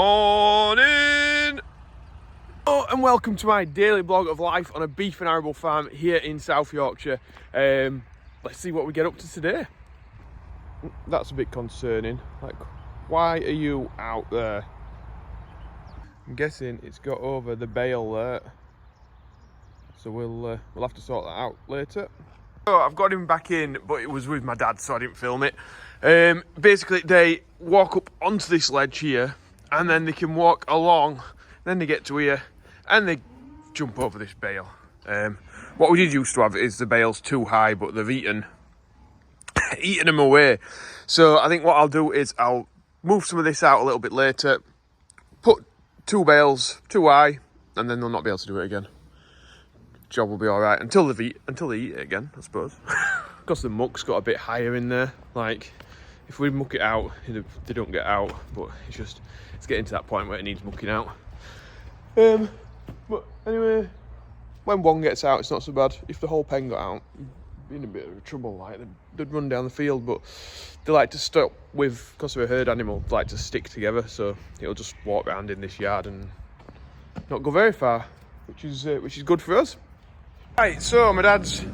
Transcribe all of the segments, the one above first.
Morning! Oh, and welcome to my daily vlog of life on a beef and arable farm here in South Yorkshire. Let's see what we get up to today. That's a bit concerning. Like, why are you out there? I'm guessing it's got over the bale there, so we'll have to sort that out later. So I've got him back in, but it was with my dad, so I didn't film it. Basically, they walk up onto this ledge here, and then they can walk along. Then they get to here, and they jump over this bale. What we did used to have is the bale's too high, but they've eaten them away. So I think what I'll do is I'll move some of this out a little bit later, put two bales too high, and then they'll not be able to do it again. Job will be all right until they eat it again, I suppose. Because the muck's got a bit higher in there. Like, if we muck it out, they don't get out. But it's getting to that point where it needs mucking out. But anyway, when one gets out, it's not so bad. If the whole pen got out, it'd be in a bit of trouble. Like, they'd run down the field, but they like to stop with, because they're a herd animal, they like to stick together. So it'll just walk around in this yard and not go very far, which is good for us. Right, so my dad's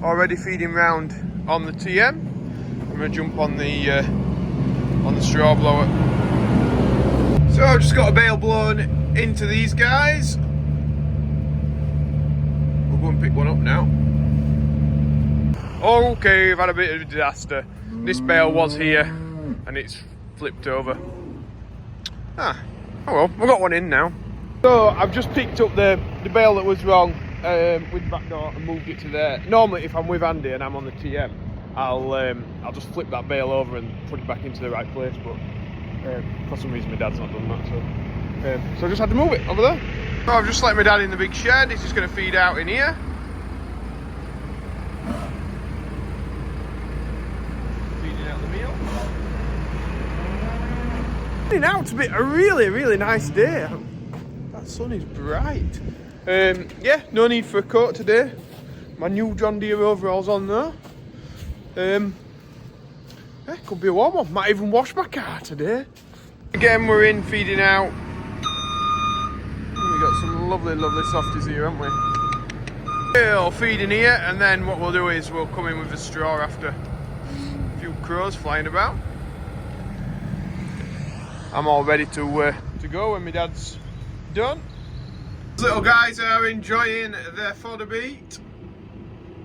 already feeding round on the TM. I'm gonna jump on the straw blower. So I've just got a bale blown into these guys. We'll go and pick one up now. Okay, we've had a bit of a disaster. This bale was here and it's flipped over. Oh well, we've got one in now. So I've just picked up the bale that was wrong with the back door and moved it to there. Normally if I'm with Andy and I'm on the TM, I'll just flip that bale over and put it back into the right place, but for some reason my dad's not done that, so I just had to move it over there. So I've just let my dad in the big shed. He's just going to feed out in here. Feeding out the meal. Feeding out to be a really nice day. That sun is bright. Yeah, no need for a coat today. My new John Deere overalls on there. Yeah, could be a warm one. Might even wash my car today. Again, we're in feeding out. We got some lovely softies here, haven't we? We'll feed in here, and then what we'll do is we'll come in with the straw after a few crows flying about. I'm all ready to go when my dad's done. These little guys are enjoying their fodder beat.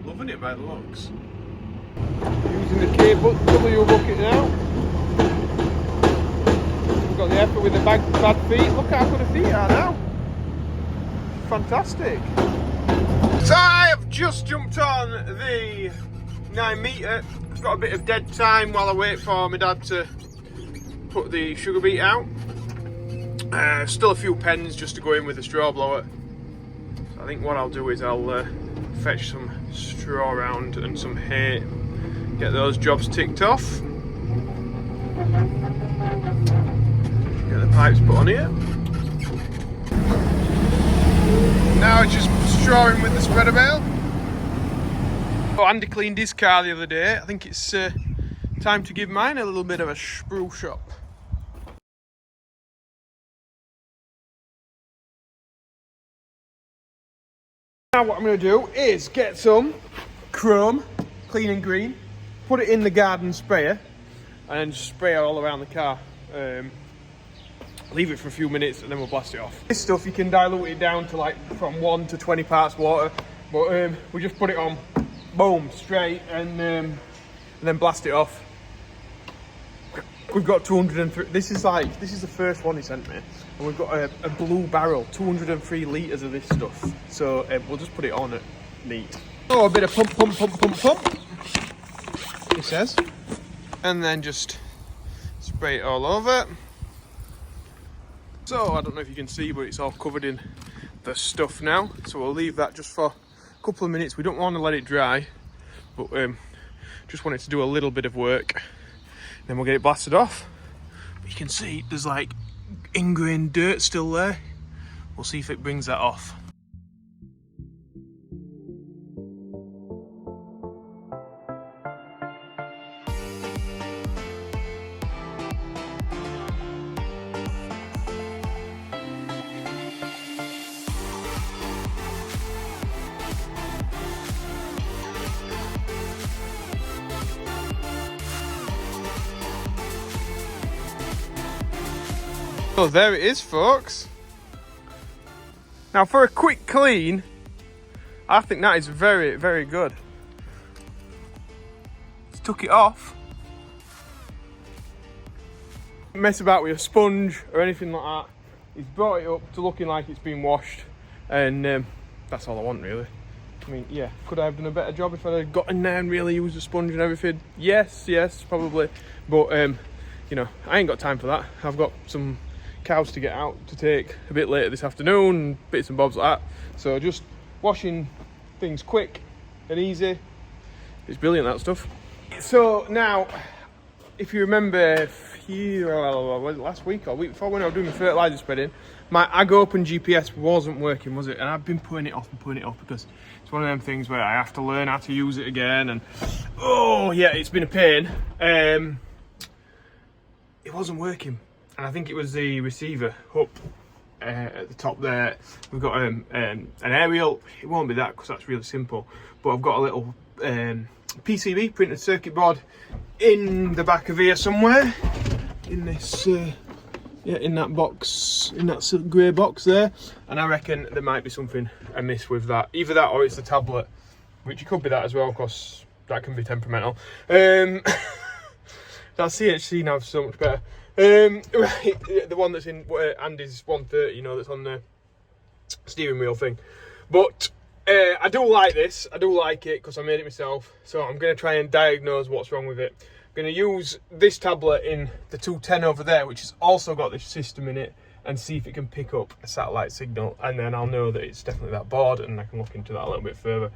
Loving it by the looks. Using the KW bucket now. We've got the effort with the bad feet. Look how good the feet are now. Fantastic. So I have just jumped on the 9 metre. I've got a bit of dead time while I wait for my dad to put the sugar beet out. Still a few pens just to go in with the straw blower. So I think what I'll do is I'll fetch some straw around and some hay, get those jobs ticked off. Get the pipes put on here. Now it's just strawing with the spreader bale. Oh, Andy cleaned his car the other day. I think it's time to give mine a little bit of a spruce up. Now what I'm going to do is get some chrome, clean and green, put it in the garden sprayer, and then just spray it all around the car. Leave it for a few minutes and then we'll blast it off. This stuff you can dilute it down to like from 1 to 20 parts water, but we just put it on, boom, straight, and then blast it off. We've got 203. This is the first one he sent me, and we've got a blue barrel, 203 litres of this stuff. So we'll just put it on it neat. Oh, a bit of pump. It says, and then just spray it all over. So I don't know if you can see, but it's all covered in the stuff now. So we'll leave that just for a couple of minutes. We don't want to let it dry, but just want it to do a little bit of work. Then we'll get it blasted off. But you can see there's like ingrained dirt still there. We'll see if it brings that off. Oh, there it is, folks. Now for a quick clean, I think that is very, very good. Just took it off. Mess about with a sponge or anything like that. He's brought it up to looking like it's been washed, and that's all I want really. I mean, yeah, could I have done a better job if I had got in there and really used the sponge and everything? Yes, probably. But you know, I ain't got time for that. I've got some cows to get out to take a bit later this afternoon, bits and bobs like that. So just washing things quick and easy. It's brilliant, that stuff. So now, if you remember, last week or week before when I was doing the fertiliser spreading, my Ag Open GPS wasn't working, was it? And I've been putting it off because it's one of them things where I have to learn how to use it again, and oh yeah, it's been a pain. It wasn't working, and I think it was the receiver up at the top there. We've got an aerial. It won't be that because that's really simple, but I've got a little PCB, printed circuit board, in the back of here somewhere, in this in that box, in that grey box there, and I reckon there might be something amiss with that. Either that or it's the tablet, which it could be that as well, because that can be temperamental. That CHC now is so much better. Right, the one that's in Andy's 130, you know, that's on the steering wheel thing. But I do like this. I do like it because I made it myself. So I'm going to try and diagnose what's wrong with it. I'm going to use this tablet in the 210 over there, which has also got this system in it, and see if it can pick up a satellite signal. And then I'll know that it's definitely that board, and I can look into that a little bit further.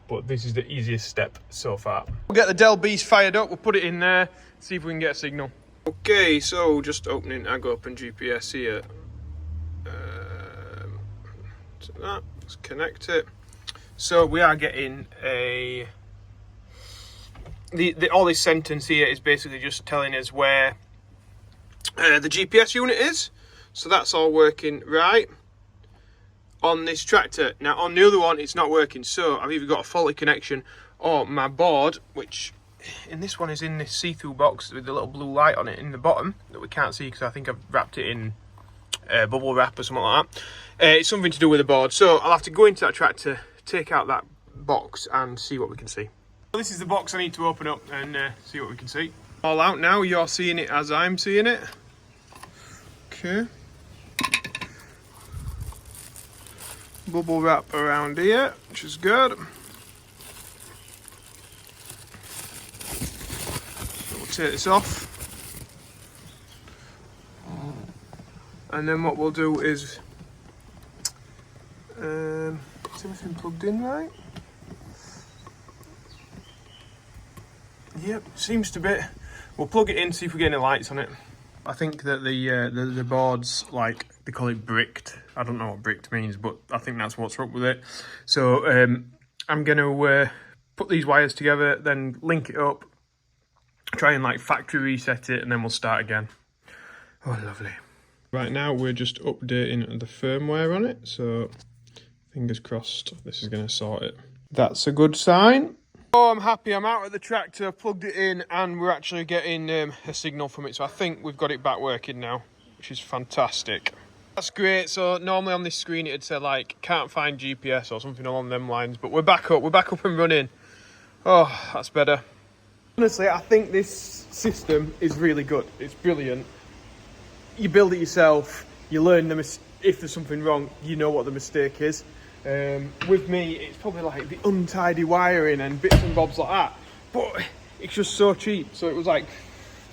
But this is the easiest step so far. We'll get the Dell Beast fired up. We'll put it in there, see if we can get a signal. Okay, so just opening Ag Open GPS here. So that, let's connect it. So we are getting a... all this sentence here is basically just telling us where the GPS unit is. So that's all working right on this tractor. Now on the other one it's not working, so I've either got a faulty connection or my board, which in this one is in this see-through box with the little blue light on it in the bottom that we can't see because I think I've wrapped it in bubble wrap or something like that. It's something to do with the board, so I'll have to go into that tractor, take out that box and see what we can see. This is the box I need to open up and see what we can see. All out now, you're seeing it as I'm seeing it. Okay. Bubble wrap around here, which is good. So we'll take this off. And then what we'll do is everything plugged in right? Yep, seems to be. We'll plug it in, see if we get any lights on it. I think that the board's like, they call it bricked. I don't know what bricked means, but I think that's what's up with it. So I'm going to put these wires together, then link it up, try and like factory reset it, and then we'll start again. Oh, lovely. Right now we're just updating the firmware on it, so fingers crossed this is going to sort it. That's a good sign. Oh, I'm happy. I'm out at the tractor, plugged it in, and we're actually getting a signal from it. So I think we've got it back working now, which is fantastic. That's great. So normally on this screen it'd say like can't find GPS or something along them lines, but we're back up. We're back up and running. Oh, that's better. Honestly, I think this system is really good. It's brilliant. You build it yourself. You learn if there's something wrong, you know what the mistake is. With me, it's probably like the untidy wiring and bits and bobs like that, but it's just so cheap. So it was like,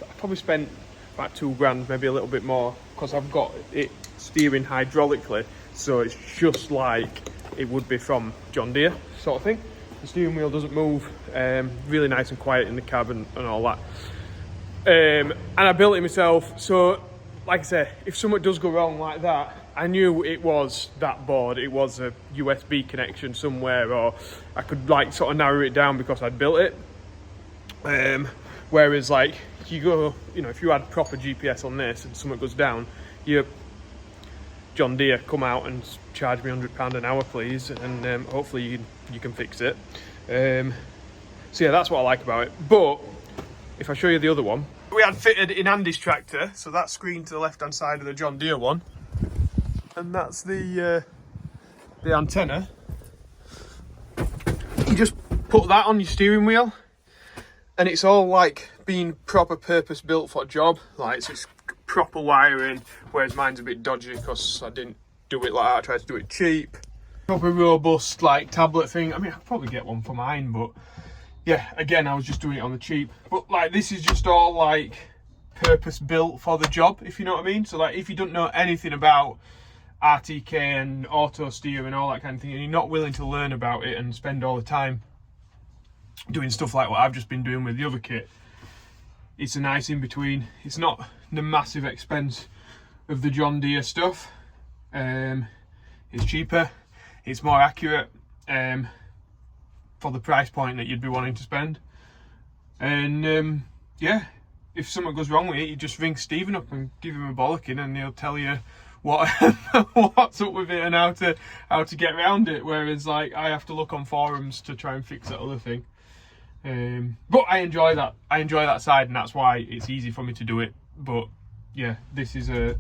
I probably spent about £2 maybe a little bit more, because I've got it steering hydraulically, so it's just like it would be from John Deere sort of thing. The steering wheel doesn't move, really nice and quiet in the cab and all that. And I built it myself, so like I said, if something does go wrong like that, I knew it was that board, it was a USB connection somewhere, or I could like sort of narrow it down because I'd built it. Whereas like you go, you know, if you had proper GPS on this and something goes down, you John Deere come out and charge me £100 an hour please, and hopefully you can fix it. So yeah, that's what I like about it. But if I show you the other one, We had fitted in Andy's tractor, so that's screened to the left hand side of the John Deere one, and that's the antenna. You just put that on your steering wheel, and it's all like being proper purpose built for a job. Like, so it's proper wiring, whereas mine's a bit dodgy because I didn't do it like that. I tried to do it cheap. Proper robust like tablet thing. I mean, I could probably get one for mine, but yeah, again, I was just doing it on the cheap. But like, this is just all like purpose built for the job, if you know what I mean. So like, if you don't know anything about RTK and Autosteer and all that kind of thing, and you're not willing to learn about it and spend all the time doing stuff like what I've just been doing with the other kit, it's a nice in between. It's not the massive expense of the John Deere stuff. It's cheaper, it's more accurate for the price point that you'd be wanting to spend. And yeah, if something goes wrong with it, you just ring Stephen up and give him a bollocking, and he'll tell you what what's up with it and how to get around it. Whereas like, I have to look on forums to try and fix that other thing. But I enjoy that. I enjoy that side, and that's why it's easy for me to do it. But yeah, this is a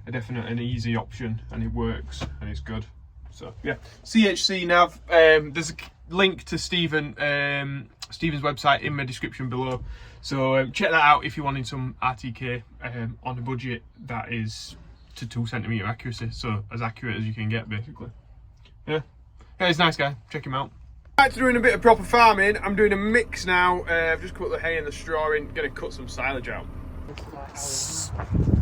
definite and easy option, and it works and it's good. So yeah, CHC nav. There's a link to Stephen's website in my description below. So check that out if you're wanting some RTK on a budget that is to 2cm accuracy. So as accurate as you can get, basically. Yeah, he's a nice guy. Check him out. Back to doing a bit of proper farming. I'm doing a mix now. I've just put the hay and the straw in. Gonna cut some silage out.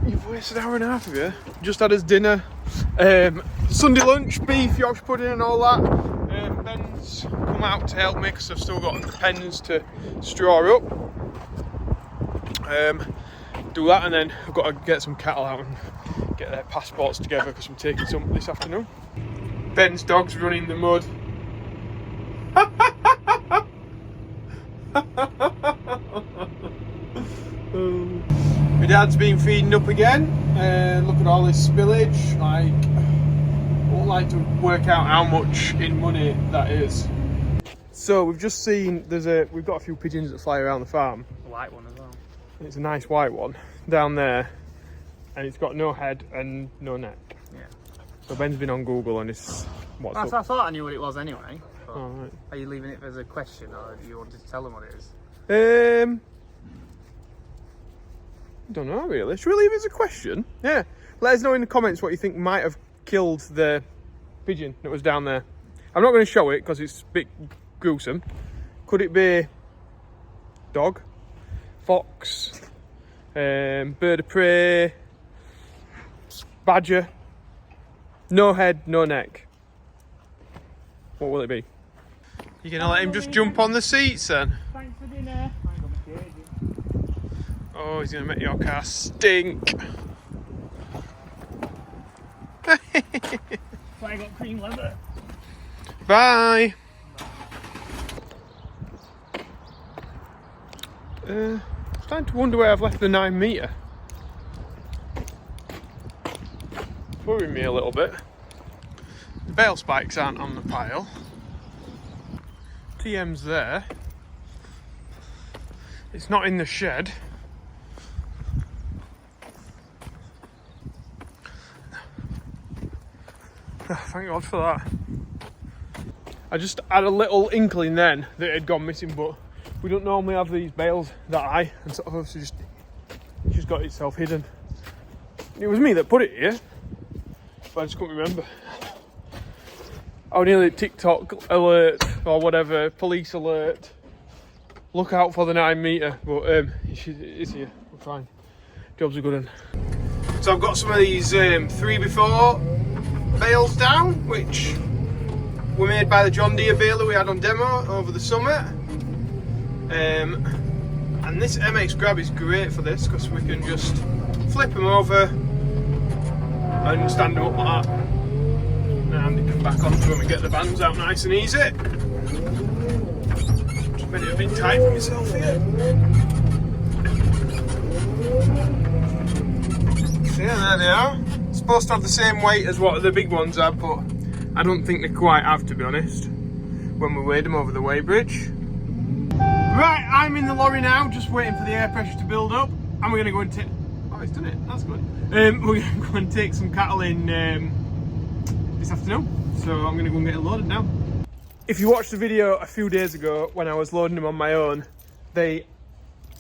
You've wasted an hour and a half of you. Just had his dinner. Sunday lunch, beef, Yorkshire pudding and all that. Ben's come out to help me because I've still got the pens to straw up. Do that, and then I've got to get some cattle out and get their passports together because I'm taking some this afternoon. Ben's dog's running the mud. My dad's been feeding up again. Look at all this spillage. Like, I would like to work out how much in money that is. So we've just seen we've got a few pigeons that fly around the farm. A white one as well. It's a nice white one down there, and it's got no head and no neck. Yeah. So Ben's been on Google and it's what's up. I thought I knew what it was anyway. Oh, right. Are you leaving it as a question, or do you want to tell them what it is? I don't know really. Should we leave it as a question? Yeah. Let us know in the comments what you think might have killed the pigeon that was down there. I'm not going to show it because it's a bit gruesome. Could it be dog, fox, bird of prey, badger? No head, no neck. What will it be? You gonna let him just jump on the seats then? Thanks for dinner. Oh, he's gonna make your car stink. I got cream leather. Bye. I'm starting to wonder where I've left the 9 metre. It's worrying me a little bit. The bale spikes aren't on the pile. TM's there. It's not in the shed. Oh, thank God for that. I just had a little inkling then that it had gone missing, but we don't normally have these bales that high, and sort of obviously just got itself hidden. It was me that put it here, but I just couldn't remember. I nearly TikTok alert or whatever, police alert. Look out for the 9 metre, but it's here. We're fine. Job's a good one. So I've got some of these 3x4 bales down, which were made by the John Deere baler we had on demo over the summer. And this MX grab is great for this because we can just flip them over and stand them up like that. And it can back onto them and get the bands out nice and easy. Just made it a bit tight for myself here. So yeah, there they are. It's supposed to have the same weight as what the big ones have, but I don't think they quite have, to be honest, when we weighed them over the weigh bridge. Right, I'm in the lorry now, just waiting for the air pressure to build up, and we're going to go and take... Oh, it's done it, that's good. We're going to go and take some cattle in this afternoon, so I'm going to go and get it loaded now. If you watched the video a few days ago when I was loading them on my own, they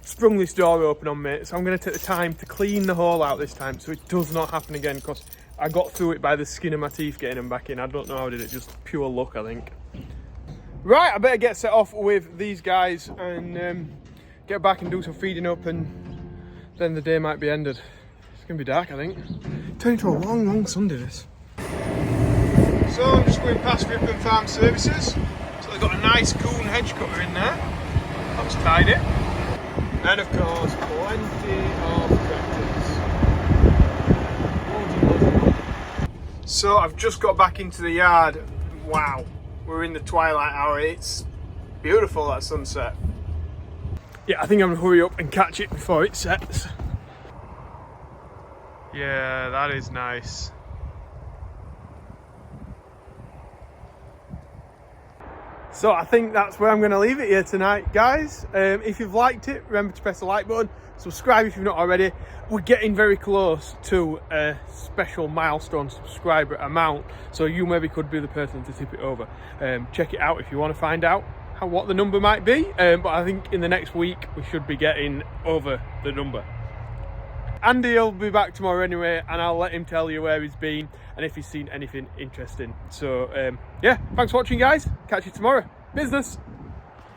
sprung this door open on me, so I'm going to take the time to clean the hole out this time so it does not happen again, because I got through it by the skin of my teeth getting them back in. I don't know how I did it, just pure luck, I think. Right, I better get set off with these guys and get back and do some feeding up, and then the day might be ended. It's going to be dark, I think. Turned into a long, long Sunday, this. So I'm just going past Ripon Farm Services. So they've got a nice coon hedge cutter in there. Looks tidy. And of course, plenty of tractors. So I've just got back into the yard. Wow, we're in the twilight hour. It's beautiful, that sunset. Yeah, I think I'm gonna hurry up and catch it before it sets. Yeah, that is nice. So I think that's where I'm going to leave it here tonight, guys. If you've liked it, remember to press the like button, subscribe if you've not already. We're getting very close to a special milestone subscriber amount, so you maybe could be the person to tip it over. Check it out if you want to find out what the number might be, but I think in the next week we should be getting over the number. Andy will be back tomorrow anyway, and I'll let him tell you where he's been and if he's seen anything interesting. So yeah, thanks for watching, guys. Catch you tomorrow. Business.